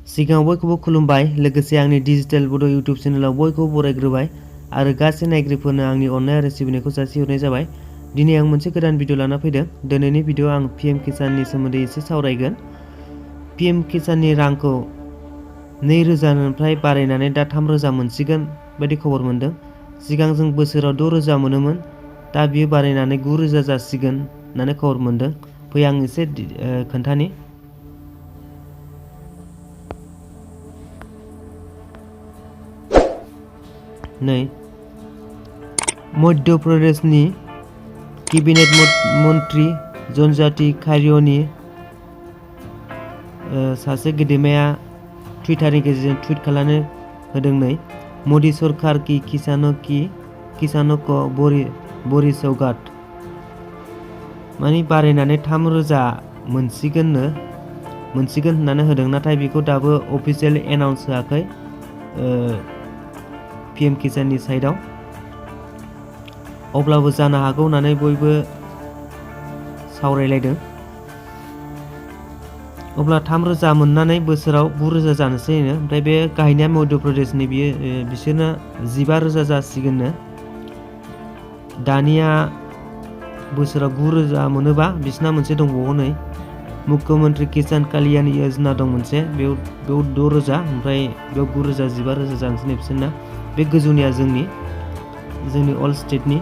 सिगाङाव बयखौबो खुलुमबाय लोगोसे आंनि डिजिटेल बड' इउटिउब चेनेलाव बयखौबो बरायग्रोबाय आरो गासै नायगिरिफोरनो आंनि अननाय आरो सिबिनायखौ जासिहरनाय जाबाय। दिनै आं मोनसे गोदान भिडिअ लाना फैदों। दिनैनि भिडिअ आं पिएम किसाननि सोमोन्दै एसे सावरायगोन। पिएम किसाननि रांखौ 2000निफ्राय बारायनानै दा 3000 मोनसिगोन बायदि खबर मोनदों। सिगां जों बोसोराव 6000 मोनोमोन, दा बियो बारायनानै 9000 जासिगोन होननानै खबर मोनदों। फै आं एसे खोन्थानि। नै मध्य प्रदेशनि केबिनेट मन्त्रि जनजाति कार्यनि सासे गेदेमाया टुइटारनि गेजेरजों टुइट खालामनो होदों। नै मोदी सरकार की किसानों को बड़ी सौगात, माने बारायनानै 3000 मोनसिगोन होननानै होदों। नाथाय बेखौ दाबो अफिसियेल एनाउन्स होआखै पिएम किसाननि साइडआव। अब्लाबो जानो हागौ होननानै बयबो सावरायलायदों। अब्ला 3000 मोननानै बोसोराव 9000 जानोसै। ओमफ्राय बे गाहायनिया मध्य प्रदेशनि, बिसोरनो 15000 जासिगोननो। दानिया बोसोराव 9000 मोनोबा बिसिना मोनसे दंबावो, नै मुख्यमंत्री किसान कल्याण योजना दं मोनसे, बेयाव 6000, ओमफ्राय बेयाव 9000 15000 जानोसै नै बिसोरना। बे गोजौनिया जोंनि अल स्टेटनि।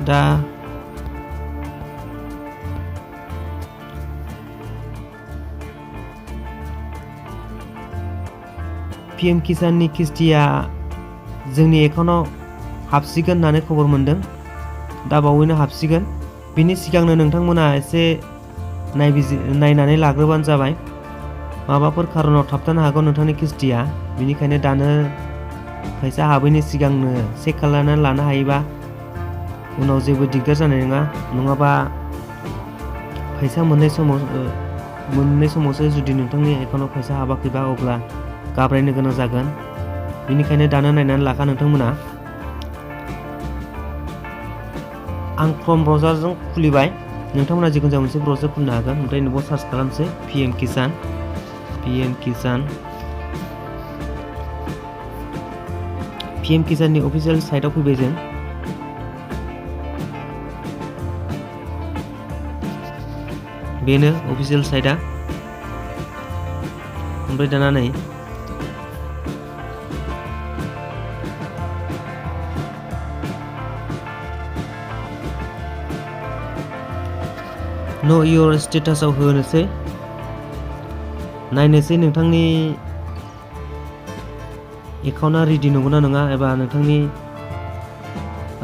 दा पिएम किसाननि किस्तिया जोंनि एकाउन्टआव हाबसिगोन होननानै खबर मोनदों। दा बावैनो हाबसिगोन। बिनि सिगांनो नोंथांमोना एसे नायनानै लाग्रोबानो जाबाय। माबाफोर खारनाव थाबथानो हागौ नोंथांनि किस्तिया, बेनिखायनो दानो फैसा हाबैनि सिगांनो चेक खालामनानै लानो हायोबा उनाव जेबो दिगदार जानाय नङा। नङाबा फैसा मोननाय समावसो जुदि नोंथांनि एकाउन्टआव फैसा हाबाखैबा अब्ला गाब्रायनो गोनां जागोन। बेनिखायनो दानो नायनानै लाखा नोंथांमोना। आं क्रोम ब्राउजारजों खुलिबाय, नोंथांमोना जिखुनु जाया मोनसे ब्राउजार खुलिनो हागोन। ओमफ्राय नोंबो सार्च खालामसै पिएम किसान। पिएम किसाननि अफिसियेल साइटआव फैबाय जों। बेनो अफिसियेल साइटआ। ओमफ्राय दाना नै नो योर स्टेटासआव होनोसै, नायनोसै नोंथांनि एकाउन्टआ रेडि नंगौना नङा, एबा नोंथांनि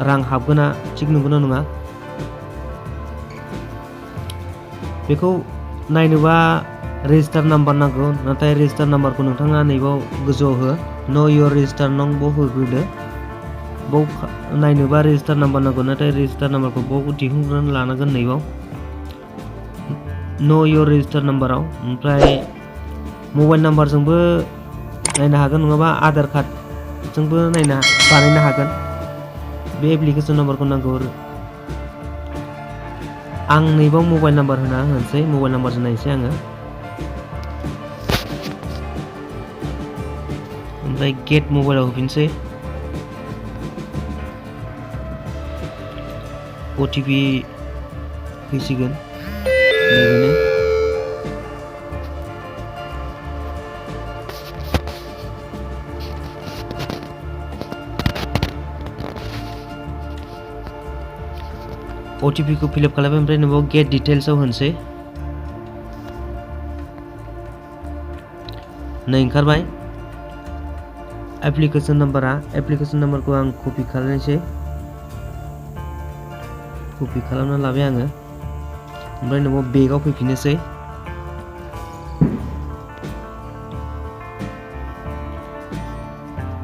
रां हाबगोना थिग नंगौना नङा। बेखौ नायनोबा रेजिस्टार नाम्बार नांगौ, नाथाय रेजिस्टार नाम्बारखौ नोंथाङा नैबाव गोजौआव हो, नो योर रेजिस्टार नं बाव होग्रोदो। बाव नायनोबा रेजिस्टार नाम्बार नांगौ, नाथाय रेजिस्टार नाम्बारखौ बाव दिहुनग्रोनानै लानांगोन नैबाव नो योर रेजिस्टार नाम्बाराव। ओमफ्राय मबाइल नाम्बारजोंबो नायनो हागोन, नङाबा आधार कार्डजोंबो बानायनो हागोन। बे एप्लिकेसन नाम्बारखौ नांगौ। आं नैबाव मबाइल नाम्बार होनोसै, मबाइल नाम्बारजों नायनोसै आङो। ओमफ्राय गेट मबाइलाव होफिनसै। ओटिपि फैसिगोन, नैबेनो। ओटिपिखौ फिलआप खालामबाय, ओमफ्राय नोंबाव गेट डिटेल्सआव होनोसै। नै ओंखारबाय एप्लिकेसन नाम्बारखौ आं कपि खालामनोसै। कपि खालामना लाबाय आङो। ओमफ्राय नोंबाव बेगआव फैफिननोसै।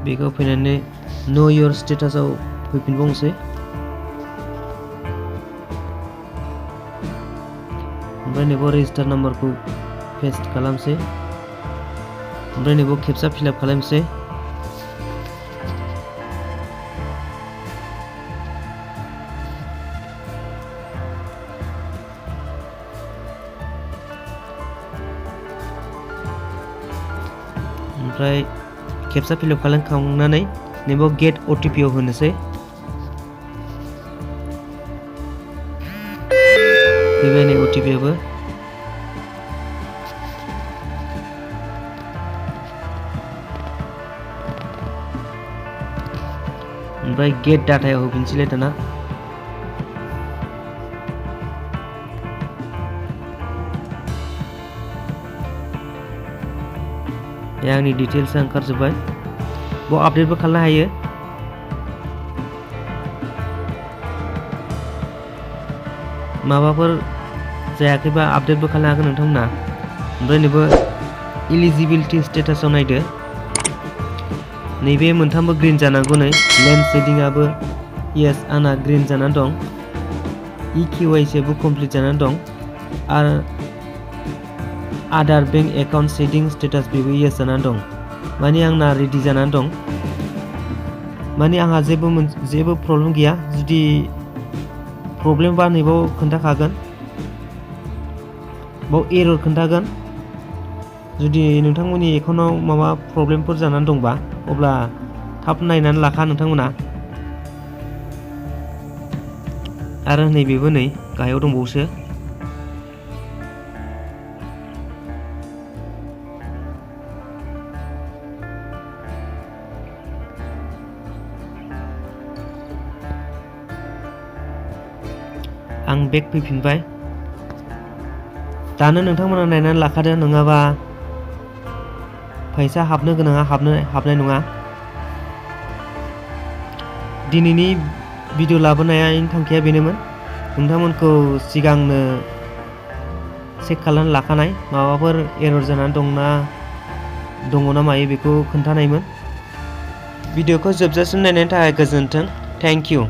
बेगआव फैनानै नो योर स्टेटासआव फैफिनबावनोसै। ओमफ्राय नैबाव रेजिस्टार नाम्बारखौ पेस्ट खालामसै। ओमफ्राय नैबाव खेबसा फिलआप खालामसै। ओमफ्राय खेबसे फिलआप खालामखांनानै नैबेयाव गेट OTP आव होनोसै। फैबाय नै OTP आबो। ओमफ्राय गेट डाटायाव होफिनसैलाय दाना। आंनि डिटेल्स ओंखारजोब्बाय। बेयाव आपडेटबो खालामनो हायो। माबाफोर जायाखैबा आपडेटबो खालामनो हागोन नोंथांमोना। ओमफ्राय नैबे इलिजिबिलिटि स्टेटासाव नायदो। नैबे मोनथामबो ग्रीन जानांगौ नै। लेन्स शेडिंआबो येस आंना ग्रीन जानानै दं। EKYC आबो कमप्लिट जानानै दं। आरो आदार बेंक एकाउन्ट शेडिं स्टेटास बेबो येस जानानै दं। माने आंना रेडि जानानै दं। माने आंहा जेबो प्रब्लेम गैया। जुदि प्रब्लेम बा नैबाव खोन्थाखागोन। बाव एरर खोन्थागोन। जुदि नोंथांमोननि एकाउन्टआव माबा प्रब्लेमफोर जानानै दंबा अब्ला थाब नायनानै लाखा नोंथांमोना। आरो नैबेबो नै गाहायाव दंबावोसो। आं बेक फैफिनबाय। दानो नोंथांमोना नायनानै लाखादो, नङाबा फैसा हाबनो गोनाङा हाबनाय नङा। दिनैनि भिडिअ लाबोनायनि थांखिया बेनोमोन। नोंथांमोनखौ सिगांनो चेक खालामनानै लाखानाय, माबाफोर एरर जानानै दङ ना मायो बेखौ खोन्थानायमोन। भिडिअखौ जोबजासिम नायनायनि थाखाय गोजोन्थों। Thank you.